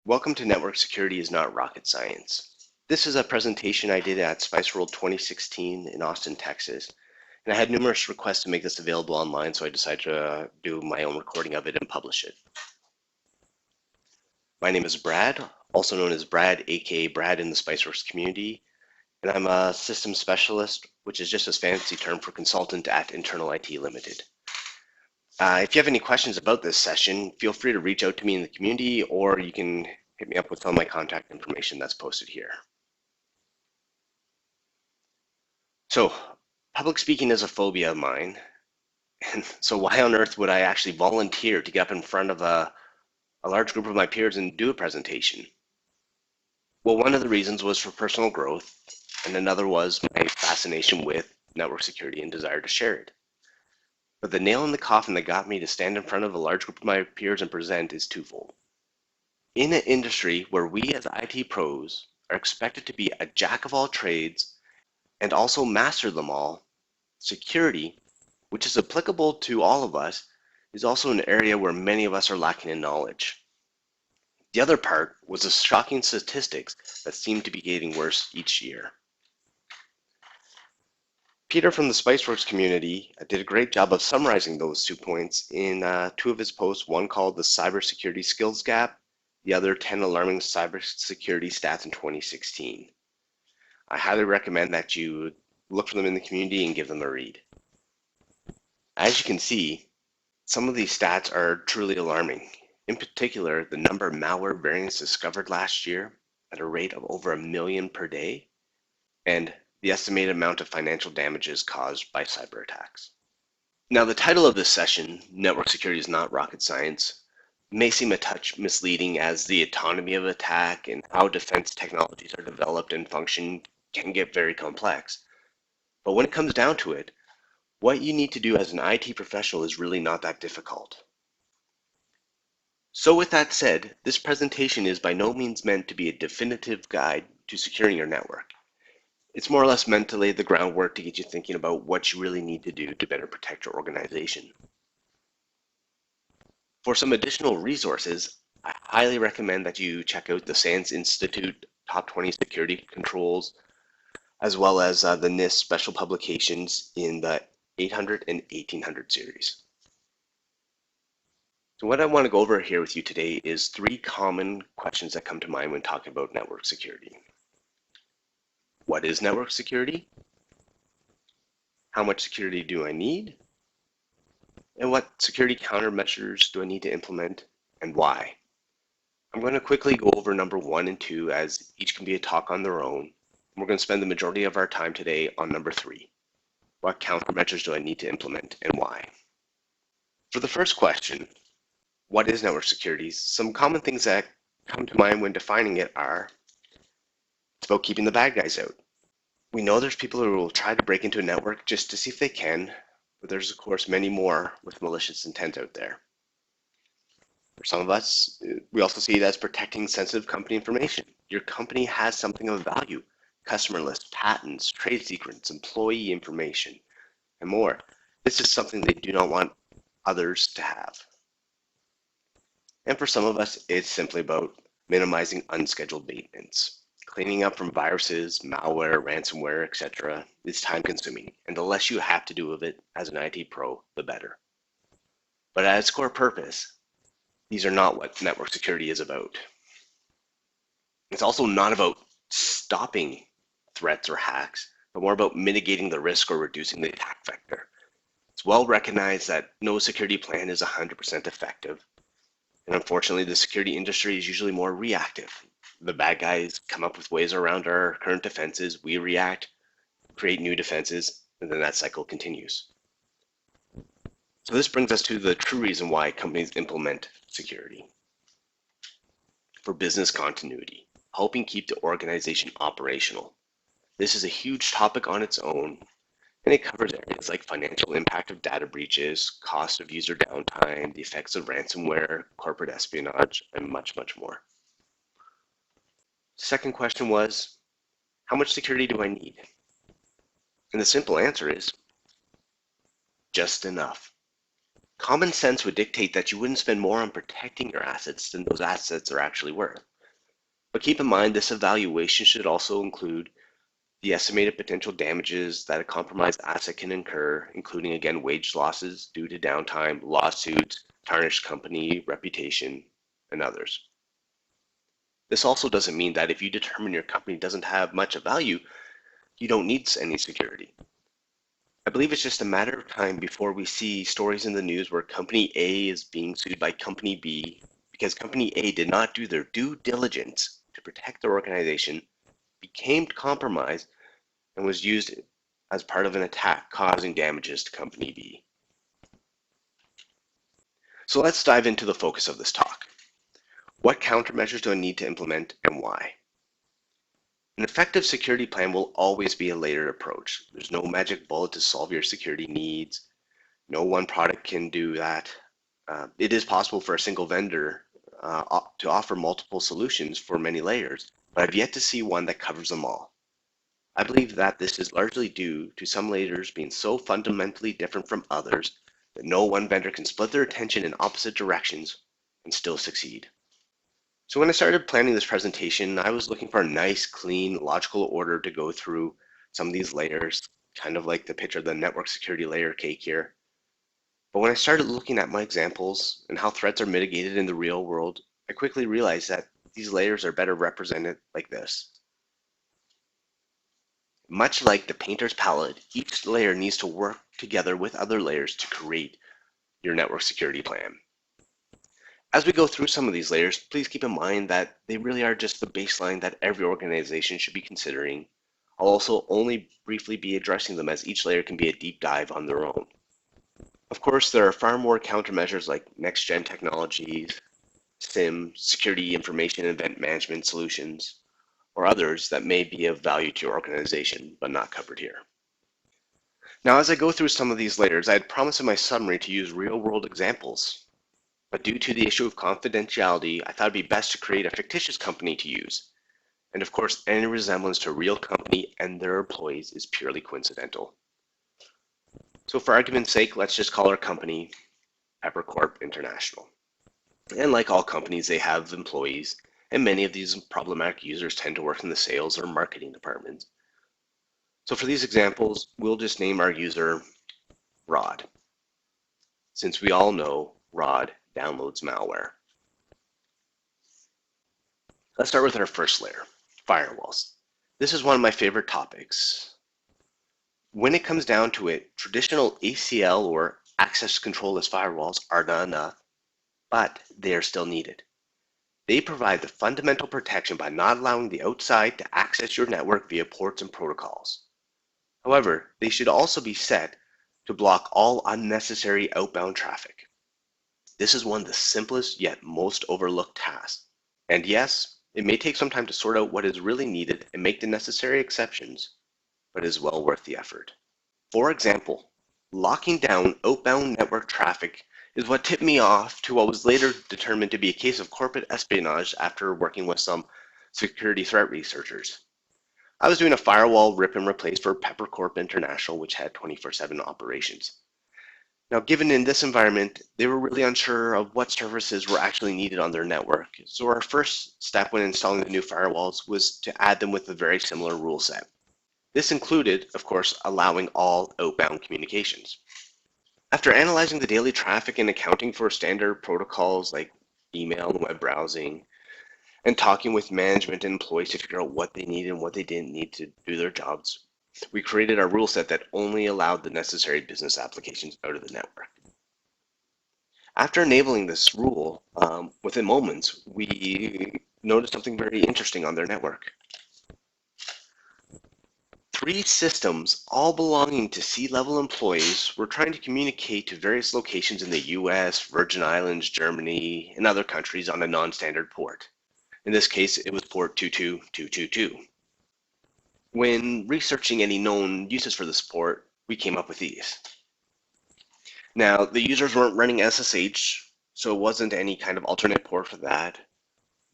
Welcome to Network Security is Not Rocket Science. This is a presentation I did at Spiceworld 2016 in Austin, Texas. And I had numerous requests to make this available online, so I decided to do my own recording of it and publish it. My name is Brad, also known as Brad, aka Brad in the Spiceworks community, and I'm a systems specialist, which is just a fancy term for consultant at Internal IT Limited. If you have any questions about this session, feel free to reach out to me in the community, or you can hit me up with all my contact information that's posted here. So, public speaking is a phobia of mine, and so why on earth would I actually volunteer to get up in front of a large group of my peers and do a presentation? Well, one of the reasons was for personal growth, and another was my fascination with network security and desire to share it. But the nail in the coffin that got me to stand in front of a large group of my peers and present is twofold. In an industry where we as IT pros are expected to be a jack of all trades and also master them all, security, which is applicable to all of us, is also an area where many of us are lacking in knowledge. The other part was the shocking statistics that seem to be getting worse each year. Peter from the Spiceworks community did a great job of summarizing those 2 points in two of his posts, one called the Cybersecurity Skills Gap, the other 10 Alarming Cybersecurity Stats in 2016. I highly recommend that you look for them in the community and give them a read. As you can see, some of these stats are truly alarming. In particular, the number of malware variants discovered last year at a rate of over 1 million per day, and the estimated amount of financial damages caused by cyber attacks. Now, the title of this session, Network Security is Not Rocket Science, may seem a touch misleading, as the autonomy of attack and how defense technologies are developed and function can get very complex. But when it comes down to it, what you need to do as an IT professional is really not that difficult. So with that said, this presentation is by no means meant to be a definitive guide to securing your network. It's more or less meant to lay the groundwork to get you thinking about what you really need to do to better protect your organization. For some additional resources, I highly recommend that you check out the SANS Institute Top 20 Security Controls, as well as the NIST special publications in the 800 and 1800 series. So what I want to go over here with you today is 3 common questions that come to mind when talking about network security. What is network security? How much security do I need? And what security countermeasures do I need to implement, and why? I'm going to quickly go over number 1 and 2, as each can be a talk on their own. And we're going to spend the majority of our time today on number 3. What countermeasures do I need to implement, and why? For the first question, what is network security? Some common things that come to mind when defining it are: it's about keeping the bad guys out. We know there's people who will try to break into a network just to see if they can, but there's of course many more with malicious intent out there. For some of us, we also see it as protecting sensitive company information. Your company has something of value: customer lists, patents, trade secrets, employee information, and more. This is something they do not want others to have. And for some of us, it's simply about minimizing unscheduled maintenance. Cleaning up from viruses, malware, ransomware, etc. is time consuming, and the less you have to do of it as an IT pro, the better. But at its core purpose, these are not what network security is about. It's also not about stopping threats or hacks, but more about mitigating the risk or reducing the attack vector. It's well recognized that no security plan is 100% effective. And unfortunately, the security industry is usually more reactive. The bad guys come up with ways around our current defenses, we react, create new defenses, and then that cycle continues. So this brings us to the true reason why companies implement security. For business continuity, helping keep the organization operational. This is a huge topic on its own, and it covers areas like financial impact of data breaches, cost of user downtime, the effects of ransomware, corporate espionage, and much, much more. Second question was, how much security do I need? And the simple answer is, just enough. Common sense would dictate that you wouldn't spend more on protecting your assets than those assets are actually worth. But keep in mind, this evaluation should also include the estimated potential damages that a compromised asset can incur, including, again, wage losses due to downtime, lawsuits, tarnished company reputation, and others. This also doesn't mean that if you determine your company doesn't have much of value, you don't need any security. I believe it's just a matter of time before we see stories in the news where Company A is being sued by Company B because Company A did not do their due diligence to protect their organization, became compromised, and was used as part of an attack causing damages to Company B. So let's dive into the focus of this talk. What countermeasures do I need to implement and why? An effective security plan will always be a layered approach. There's no magic bullet to solve your security needs. No one product can do that. It is possible for a single vendor to offer multiple solutions for many layers, but I've yet to see one that covers them all. I believe that this is largely due to some layers being so fundamentally different from others that no one vendor can split their attention in opposite directions and still succeed. So when I started planning this presentation, I was looking for a nice, clean, logical order to go through some of these layers, kind of like the picture of the network security layer cake here. But when I started looking at my examples and how threats are mitigated in the real world, I quickly realized that these layers are better represented like this. Much like the painter's palette, each layer needs to work together with other layers to create your network security plan. As we go through some of these layers, please keep in mind that they really are just the baseline that every organization should be considering. I'll also only briefly be addressing them as each layer can be a deep dive on their own. Of course, there are far more countermeasures like next-gen technologies, SIM, security information and event management solutions, or others that may be of value to your organization, but not covered here. Now, as I go through some of these layers, I had promised in my summary to use real-world examples, but due to the issue of confidentiality, I thought it'd be best to create a fictitious company to use. And of course, any resemblance to a real company and their employees is purely coincidental. So for argument's sake, let's just call our company Peppercorp International. And like all companies, they have employees, and many of these problematic users tend to work in the sales or marketing departments. So for these examples, we'll just name our user Rod, since we all know Rod downloads malware. Let's start with our first layer, firewalls. This is one of my favorite topics. When it comes down to it, traditional ACL or access control-less firewalls are not enough, but they are still needed. They provide the fundamental protection by not allowing the outside to access your network via ports and protocols. However, they should also be set to block all unnecessary outbound traffic. This is one of the simplest yet most overlooked tasks. And yes, it may take some time to sort out what is really needed and make the necessary exceptions, but it is well worth the effort. For example, locking down outbound network traffic is what tipped me off to what was later determined to be a case of corporate espionage after working with some security threat researchers. I was doing a firewall rip and replace for Peppercorp International, which had 24/7 operations. Now, given in this environment, they were really unsure of what services were actually needed on their network. So our first step when installing the new firewalls was to add them with a very similar rule set. This included, of course, allowing all outbound communications. After analyzing the daily traffic and accounting for standard protocols like email and web browsing, and talking with management and employees to figure out what they needed and what they didn't need to do their jobs, we created a rule set that only allowed the necessary business applications out of the network. After enabling this rule, within moments, we noticed something very interesting on their network. 3 systems, all belonging to C-level employees, were trying to communicate to various locations in the US, Virgin Islands, Germany, and other countries on a non-standard port. In this case, it was port 22222. When researching any known uses for this port, we came up with these. Now, the users weren't running SSH, so it wasn't any kind of alternate port for that,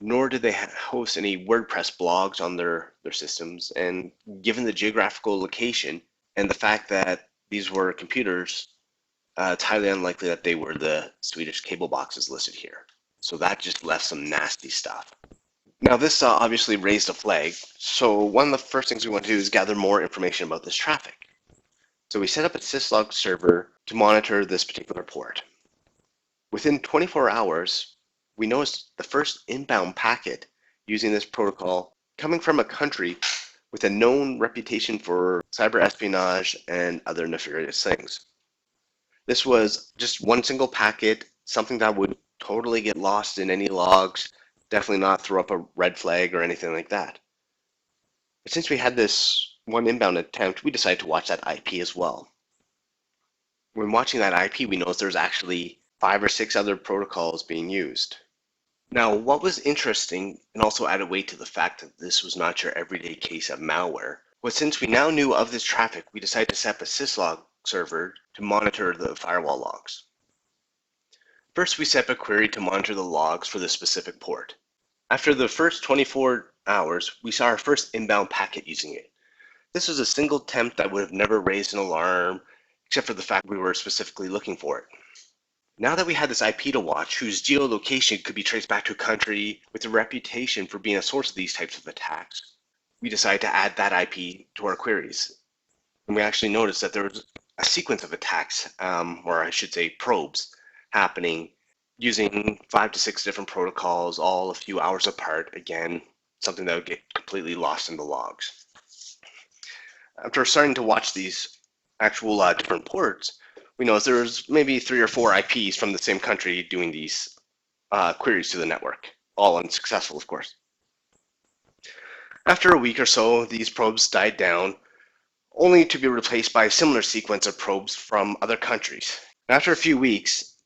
nor did they host any WordPress blogs on their systems. And given the geographical location and the fact that these were computers, it's highly unlikely that they were the Swedish cable boxes listed here. So that just left some nasty stuff. Now this obviously raised a flag, so one of the first things we want to do is gather more information about this traffic. So we set up a syslog server to monitor this particular port. Within 24 hours, we noticed the first inbound packet using this protocol coming from a country with a known reputation for cyber espionage and other nefarious things. This was just one single packet, something that would totally get lost in any logs, definitely not throw up a red flag or anything like that. But since we had this one inbound attempt, we decided to watch that IP as well. When watching that IP, we noticed there's actually 5 or 6 other protocols being used. Now, what was interesting and also added weight to the fact that this was not your everyday case of malware was since we now knew of this traffic, we decided to set up a syslog server to monitor the firewall logs. First, we set up a query to monitor the logs for the specific port. After the first 24 hours, we saw our first inbound packet using it. This was a single attempt that would have never raised an alarm, except for the fact we were specifically looking for it. Now that we had this IP to watch, whose geolocation could be traced back to a country with a reputation for being a source of these types of attacks, we decided to add that IP to our queries. And we actually noticed that there was a sequence of attacks, or I should say probes, happening using 5 to 6 different protocols, all a few hours apart. Again, something that would get completely lost in the logs. After starting to watch these actual different ports, we noticed there was maybe 3 or 4 IPs from the same country doing these queries to the network, all unsuccessful, of course. After a week or so, these probes died down, only to be replaced by a similar sequence of probes from other countries. After a few weeks,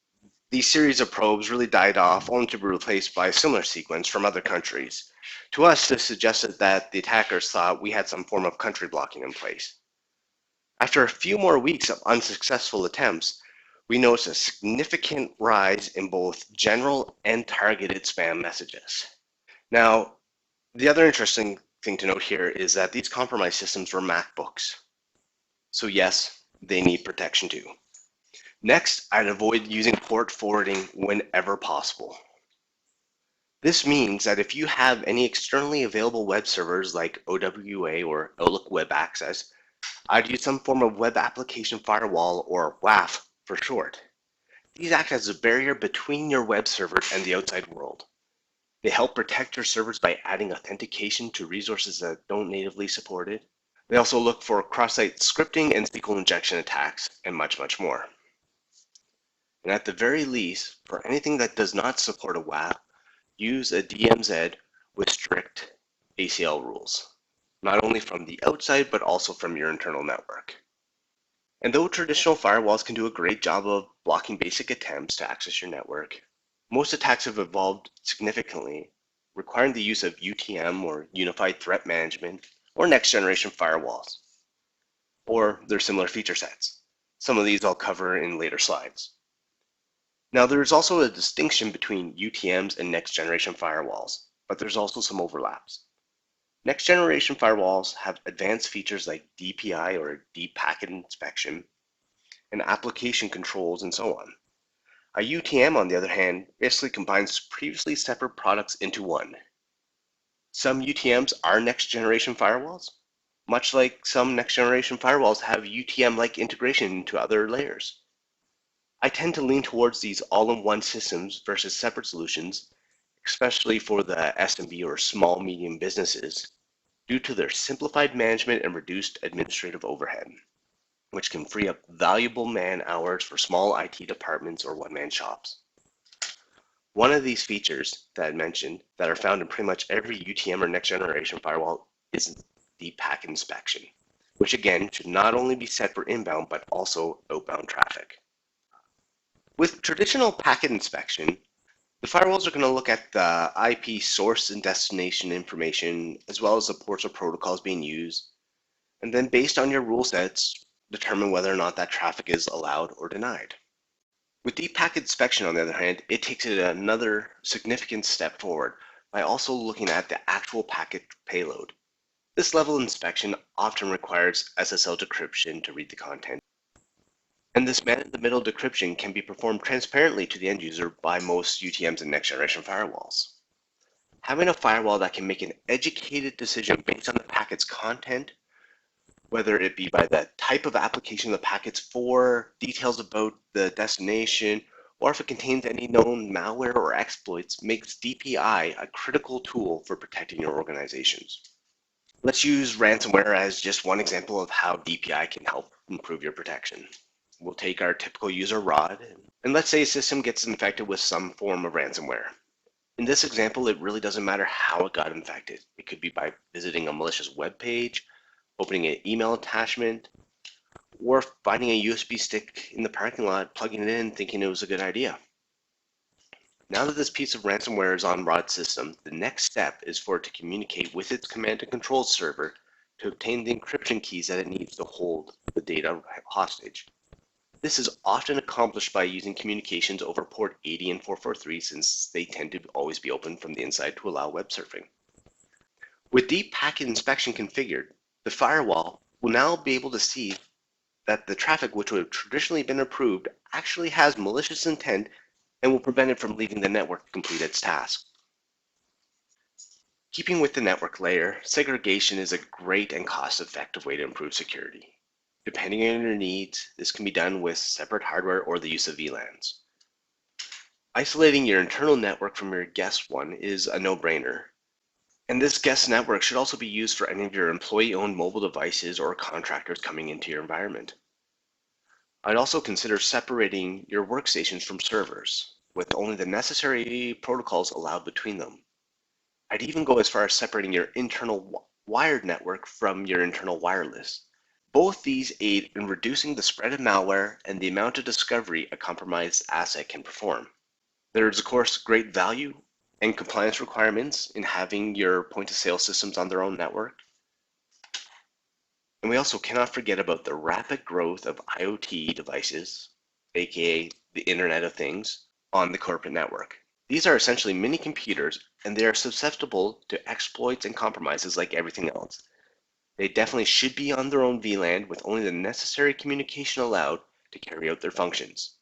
these series of probes really died off, only to be replaced by a similar sequence from other countries. To us, this suggested that the attackers thought we had some form of country blocking in place. After a few more weeks of unsuccessful attempts, we noticed a significant rise in both general and targeted spam messages. Now, the other interesting thing to note here is that these compromised systems were MacBooks. So yes, they need protection too. Next, I'd avoid using port forwarding whenever possible. This means that if you have any externally available web servers like OWA or Outlook Web Access, I'd use some form of web application firewall, or WAF for short. These act as a barrier between your web server and the outside world. They help protect your servers by adding authentication to resources that don't natively support it. They also look for cross-site scripting and SQL injection attacks, and much, much more. And at the very least, for anything that does not support a WAF, use a DMZ with strict ACL rules, not only from the outside, but also from your internal network. And though traditional firewalls can do a great job of blocking basic attempts to access your network, most attacks have evolved significantly, requiring the use of UTM, or Unified Threat Management, or next-generation firewalls, or their similar feature sets. Some of these I'll cover in later slides. Now, there's also a distinction between UTMs and next-generation firewalls, but there's also some overlaps. Next-generation firewalls have advanced features like DPI, or Deep Packet Inspection, and application controls, and so on. A UTM, on the other hand, basically combines previously separate products into one. Some UTMs are next-generation firewalls, much like some next-generation firewalls have UTM-like integration into other layers. I tend to lean towards these all-in-one systems versus separate solutions, especially for the SMB or small medium businesses, due to their simplified management and reduced administrative overhead, which can free up valuable man hours for small IT departments or one-man shops. One of these features that I mentioned that are found in pretty much every UTM or next-generation firewall is Deep Packet Inspection, which again should not only be set for inbound but also outbound traffic. With traditional packet inspection, the firewalls are going to look at the IP source and destination information, as well as the ports or protocols being used, and then based on your rule sets, determine whether or not that traffic is allowed or denied. With deep packet inspection, on the other hand, it takes it another significant step forward by also looking at the actual packet payload. This level of inspection often requires SSL decryption to read the content. And this man-in-the-middle decryption can be performed transparently to the end user by most UTMs and next-generation firewalls. Having a firewall that can make an educated decision based on the packet's content, whether it be by the type of application the packet's for, details about the destination, or if it contains any known malware or exploits, makes DPI a critical tool for protecting your organizations. Let's use ransomware as just one example of how DPI can help improve your protection. We'll take our typical user Rod, and let's say a system gets infected with some form of ransomware. In this example, it really doesn't matter how it got infected. It could be by visiting a malicious web page, opening an email attachment, or finding a USB stick in the parking lot, plugging it in, thinking it was a good idea. Now that this piece of ransomware is on Rod's system, the next step is for it to communicate with its command and control server to obtain the encryption keys that it needs to hold the data hostage. This is often accomplished by using communications over port 80 and 443 since they tend to always be open from the inside to allow web surfing. With deep packet inspection configured, the firewall will now be able to see that the traffic which would have traditionally been approved actually has malicious intent and will prevent it from leaving the network to complete its task. Keeping with the network layer, segregation is a great and cost-effective way to improve security. Depending on your needs, this can be done with separate hardware or the use of VLANs. Isolating your internal network from your guest one is a no-brainer. And this guest network should also be used for any of your employee-owned mobile devices or contractors coming into your environment. I'd also consider separating your workstations from servers, with only the necessary protocols allowed between them. I'd even go as far as separating your internal wired network from your internal wireless. Both these aid in reducing the spread of malware and the amount of discovery a compromised asset can perform. There is, of course, great value and compliance requirements in having your point-of-sale systems on their own network. And we also cannot forget about the rapid growth of IoT devices, aka the Internet of Things, on the corporate network. These are essentially mini computers, and they are susceptible to exploits and compromises like everything else. They definitely should be on their own VLAN with only the necessary communication allowed to carry out their functions.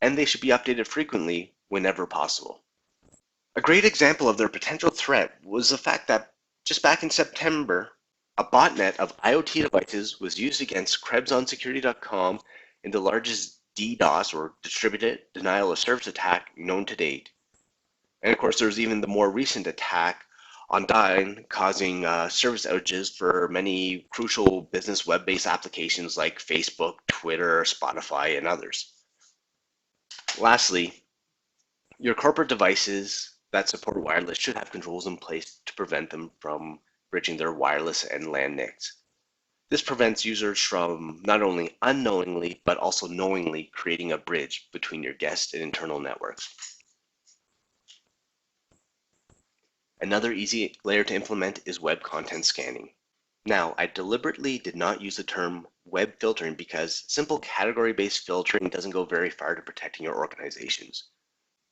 And they should be updated frequently whenever possible. A great example of their potential threat was the fact that just back in September, a botnet of IoT devices was used against KrebsOnSecurity.com in the largest DDoS, or distributed denial of service attack, known to date. And of course, there was even the more recent attack on Dyn, causing service outages for many crucial business web-based applications like Facebook, Twitter, Spotify, and others. Lastly, your corporate devices that support wireless should have controls in place to prevent them from bridging their wireless and LAN NICs. This prevents users from not only unknowingly, but also knowingly creating a bridge between your guest and internal networks. Another easy layer to implement is web content scanning. Now, I deliberately did not use the term web filtering because simple category-based filtering doesn't go very far to protecting your organizations.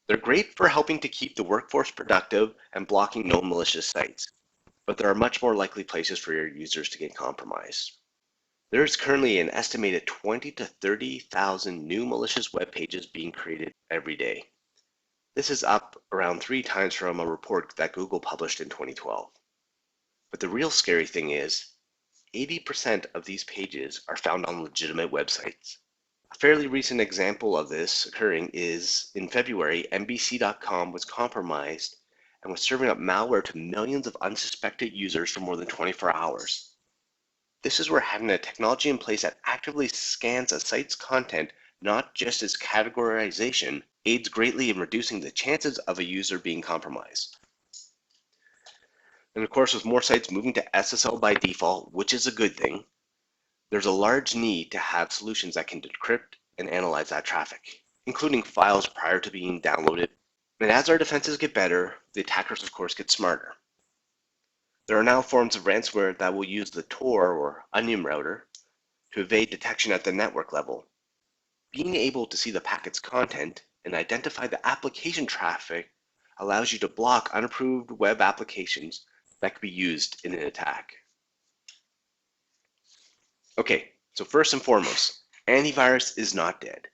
They're great for helping to keep the workforce productive and blocking known malicious sites, but there are much more likely places for your users to get compromised. There is currently an estimated 20 to 30,000 new malicious web pages being created every day. This is up around 3 times from a report that Google published in 2012. But the real scary thing is, 80% of these pages are found on legitimate websites. A fairly recent example of this occurring is in February, NBC.com was compromised and was serving up malware to millions of unsuspected users for more than 24 hours. This is where having a technology in place that actively scans a site's content, not just its categorization, aids greatly in reducing the chances of a user being compromised. And of course, with more sites moving to SSL by default, which is a good thing, there's a large need to have solutions that can decrypt and analyze that traffic, including files prior to being downloaded. And as our defenses get better, the attackers of course get smarter. There are now forms of ransomware that will use the Tor or onion router to evade detection at the network level. Being able to see the packet's content and identify the application traffic allows you to block unapproved web applications that could be used in an attack. Okay, so first and foremost, antivirus is not dead,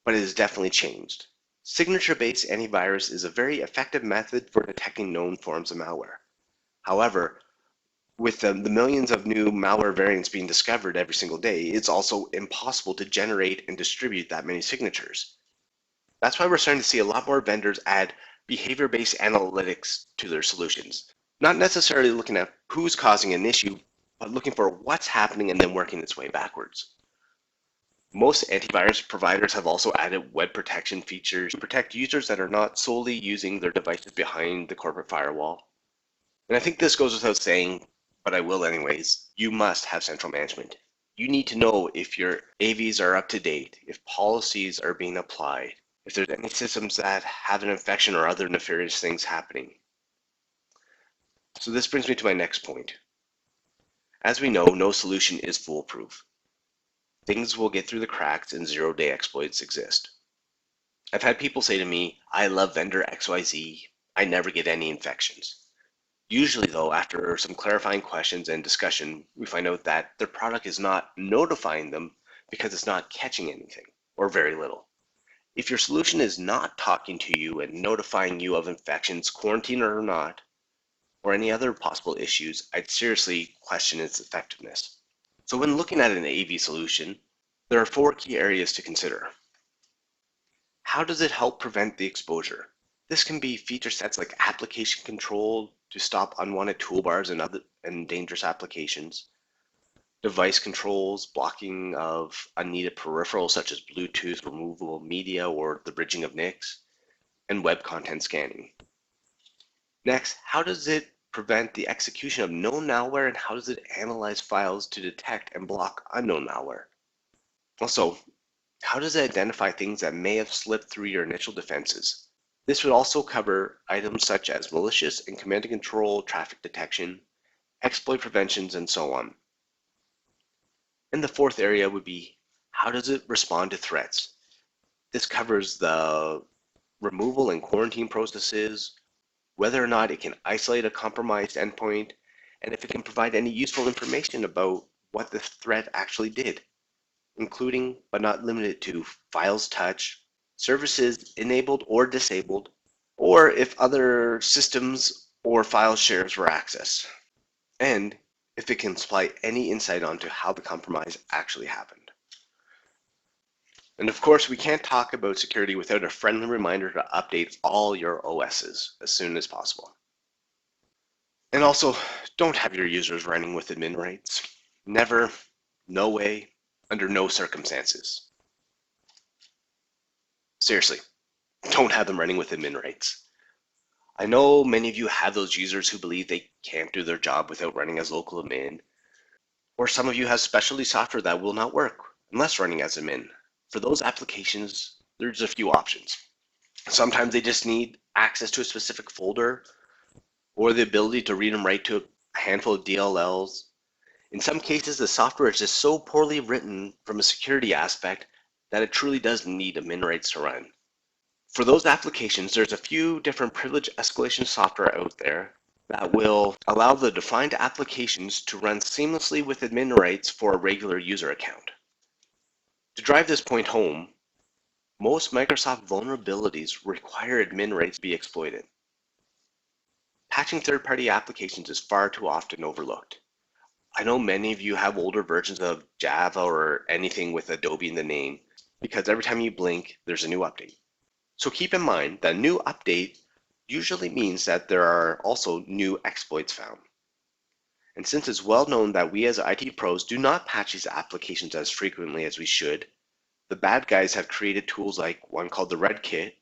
but it has definitely changed. Signature-based antivirus is a very effective method for detecting known forms of malware. However, with the millions of new malware variants being discovered every single day, it's also impossible to generate and distribute that many signatures. That's why we're starting to see a lot more vendors add behavior-based analytics to their solutions. Not necessarily looking at who's causing an issue, but looking for what's happening and then working its way backwards. Most antivirus providers have also added web protection features to protect users that are not solely using their devices behind the corporate firewall. And I think this goes without saying, but I will anyways, you must have central management. You need to know if your AVs are up to date, if policies are being applied, if there's any systems that have an infection or other nefarious things happening. So this brings me to my next point. As we know, no solution is foolproof. Things will get through the cracks and zero-day exploits exist. I've had people say to me, I love vendor XYZ, I never get any infections. Usually though, after some clarifying questions and discussion, we find out that their product is not notifying them because it's not catching anything, or very little. If your solution is not talking to you and notifying you of infections, quarantine or not, or any other possible issues, I'd seriously question its effectiveness. So when looking at an AV solution, there are 4 key areas to consider. How does it help prevent the exposure? This can be feature sets like application control to stop unwanted toolbars and dangerous applications, device controls, blocking of unneeded peripherals such as Bluetooth, removable media, or the bridging of NICs, and web content scanning. Next, how does it prevent the execution of known malware, and how does it analyze files to detect and block unknown malware? Also, how does it identify things that may have slipped through your initial defenses? This would also cover items such as malicious and command and control traffic detection, exploit preventions, and so on. And the 4th area would be, how does it respond to threats? This covers the removal and quarantine processes, whether or not it can isolate a compromised endpoint, and if it can provide any useful information about what the threat actually did, including but not limited to files touched, services enabled or disabled, or if other systems or file shares were accessed, and if it can supply any insight onto how the compromise actually happened. And of course, we can't talk about security without a friendly reminder to update all your OSs as soon as possible. And also, don't have your users running with admin rights. Never, no way, under no circumstances. Seriously, don't have them running with admin rights. I know many of you have those users who believe they can't do their job without running as local admin, or some of you have specialty software that will not work unless running as admin. For those applications, there's a few options. Sometimes they just need access to a specific folder or the ability to read and write to a handful of DLLs. In some cases, the software is just so poorly written from a security aspect that it truly does need admin rights to run. For those applications, there's a few different privilege escalation software out there that will allow the defined applications to run seamlessly with admin rights for a regular user account. To drive this point home, most Microsoft vulnerabilities require admin rights to be exploited. Patching third-party applications is far too often overlooked. I know many of you have older versions of Java or anything with Adobe in the name, because every time you blink, there's a new update. So keep in mind that new update usually means that there are also new exploits found. And since it's well known that we as IT pros do not patch these applications as frequently as we should, the bad guys have created tools like one called the Red Kit,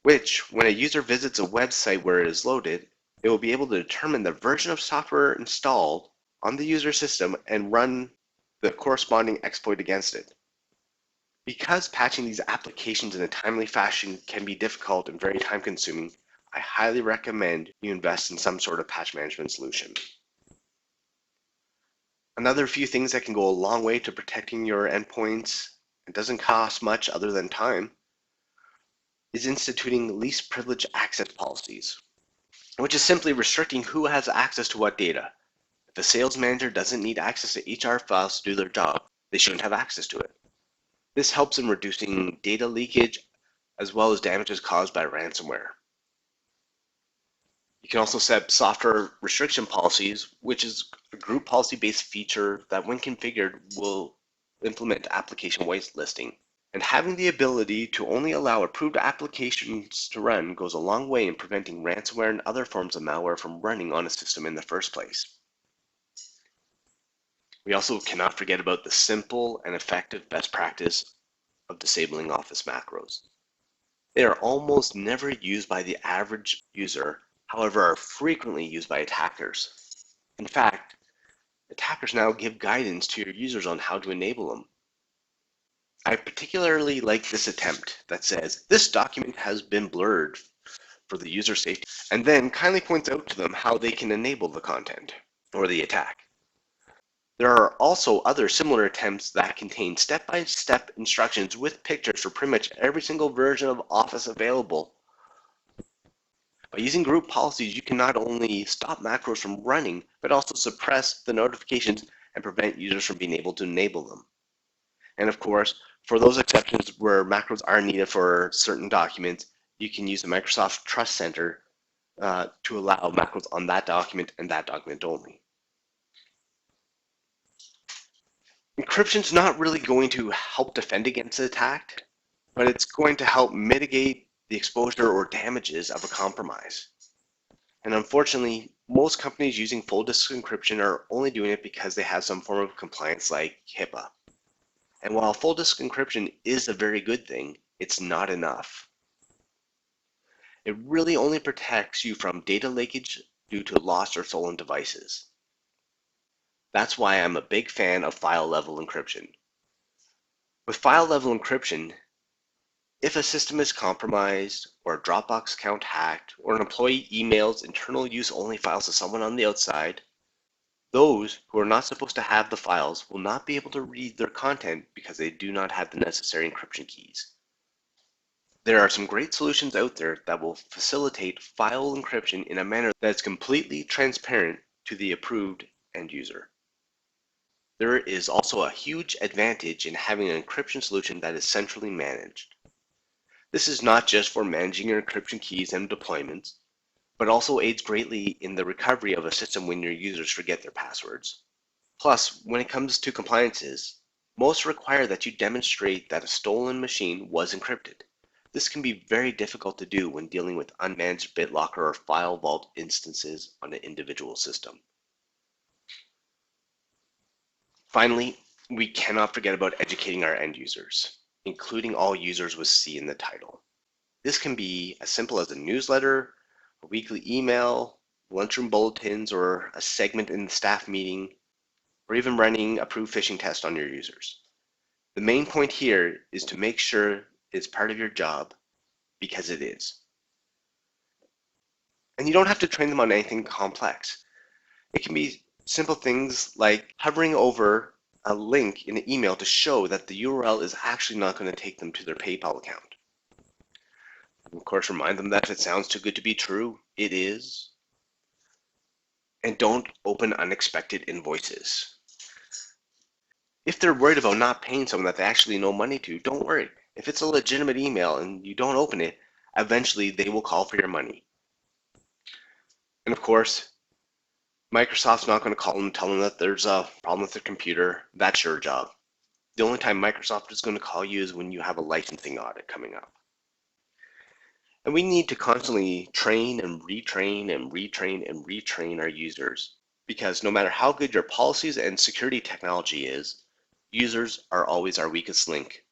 which, when a user visits a website where it is loaded, it will be able to determine the version of software installed on the user system and run the corresponding exploit against it. Because patching these applications in a timely fashion can be difficult and very time-consuming, I highly recommend you invest in some sort of patch management solution. Another few things that can go a long way to protecting your endpoints, it doesn't cost much other than time, is instituting least privilege access policies, which is simply restricting who has access to what data. If a sales manager doesn't need access to HR files to do their job, they shouldn't have access to it. This helps in reducing data leakage as well as damages caused by ransomware. You can also set software restriction policies, which is a group policy-based feature that when configured will implement application whitelisting. And having the ability to only allow approved applications to run goes a long way in preventing ransomware and other forms of malware from running on a system in the first place. We also cannot forget about the simple and effective best practice of disabling Office macros. They are almost never used by the average user, however, are frequently used by attackers. In fact, attackers now give guidance to your users on how to enable them. I particularly like this attempt that says, this document has been blurred for the user safety, and then kindly points out to them how they can enable the content or the attack. There are also other similar attempts that contain step-by-step instructions with pictures for pretty much every single version of Office available. By using group policies, you can not only stop macros from running, but also suppress the notifications and prevent users from being able to enable them. And of course, for those exceptions where macros are needed for certain documents, you can use the Microsoft Trust Center to allow macros on that document and that document only. Encryption is not really going to help defend against the attack, but it's going to help mitigate the exposure or damages of a compromise. And unfortunately, most companies using full disk encryption are only doing it because they have some form of compliance like HIPAA. And while full disk encryption is a very good thing, it's not enough. It really only protects you from data leakage due to lost or stolen devices. That's why I'm a big fan of file level encryption. With file level encryption, if a system is compromised or a Dropbox account hacked or an employee emails internal use only files to someone on the outside, those who are not supposed to have the files will not be able to read their content because they do not have the necessary encryption keys. There are some great solutions out there that will facilitate file encryption in a manner that is completely transparent to the approved end user. There is also a huge advantage in having an encryption solution that is centrally managed. This is not just for managing your encryption keys and deployments, but also aids greatly in the recovery of a system when your users forget their passwords. Plus, when it comes to compliances, most require that you demonstrate that a stolen machine was encrypted. This can be very difficult to do when dealing with unmanaged BitLocker or file vault instances on an individual system. Finally, we cannot forget about educating our end users, including all users with C in the title. This can be as simple as a newsletter, a weekly email, lunchroom bulletins, or a segment in the staff meeting, or even running a proof phishing test on your users. The main point here is to make sure it's part of your job, because it is. And you don't have to train them on anything complex. It can be simple things like hovering over a link in an email to show that the URL is actually not going to take them to their PayPal account. Of course, remind them that if it sounds too good to be true, it is. And don't open unexpected invoices. If they're worried about not paying someone that they actually know money to, don't worry. If it's a legitimate email and you don't open it, eventually they will call for your money. And of course, Microsoft's not going to call them and tell them that there's a problem with their computer. That's your job. The only time Microsoft is going to call you is when you have a licensing audit coming up. And we need to constantly train and retrain and retrain and retrain our users, because no matter how good your policies and security technology is, users are always our weakest link.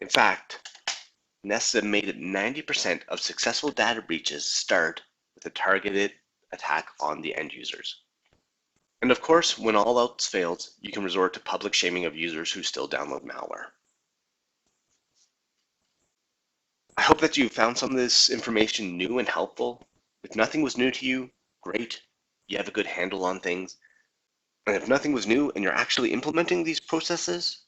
In fact, an estimated 90% of successful data breaches start with a targeted attack on the end users. And of course, when all else fails, you can resort to public shaming of users who still download malware. I hope that you found some of this information new and helpful. If nothing was new to you, great. You have a good handle on things. And if nothing was new and you're actually implementing these processes,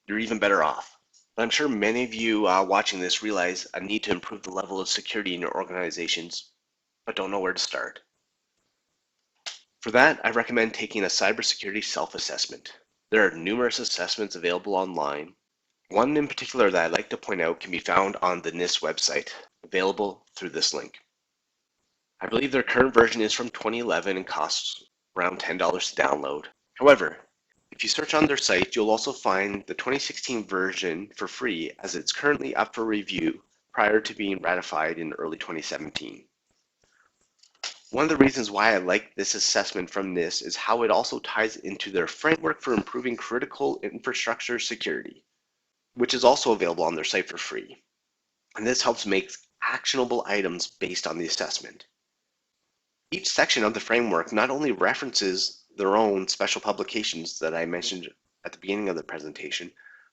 you're even better off. But I'm sure many of you watching this realize a need to improve the level of security in your organizations, but don't know where to start. For that, I recommend taking a cybersecurity self-assessment. There are numerous assessments available online, One in particular that I'd like to point out can be found on the NIST website, available through this link. I believe their current version is from 2011 and costs around $10 to download. However, if you search on their site, you'll also find the 2016 version for free, as it's currently up for review prior to being ratified in early 2017. One of the reasons why I like this assessment from NIST is how it also ties into their framework for improving critical infrastructure security, which is also available on their site for free. And this helps make actionable items based on the assessment. Each section of the framework not only references their own special publications that I mentioned at the beginning of the presentation,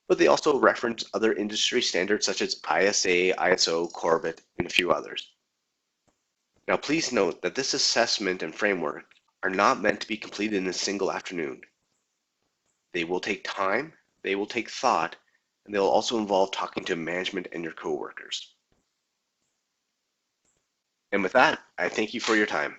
but they also reference other industry standards such as ISA, ISO, Corbett, and a few others. Now, please note that this assessment and framework are not meant to be completed in a single afternoon. They will take time, they will take thought, and they'll also involve talking to management and your coworkers. And with that, I thank you for your time.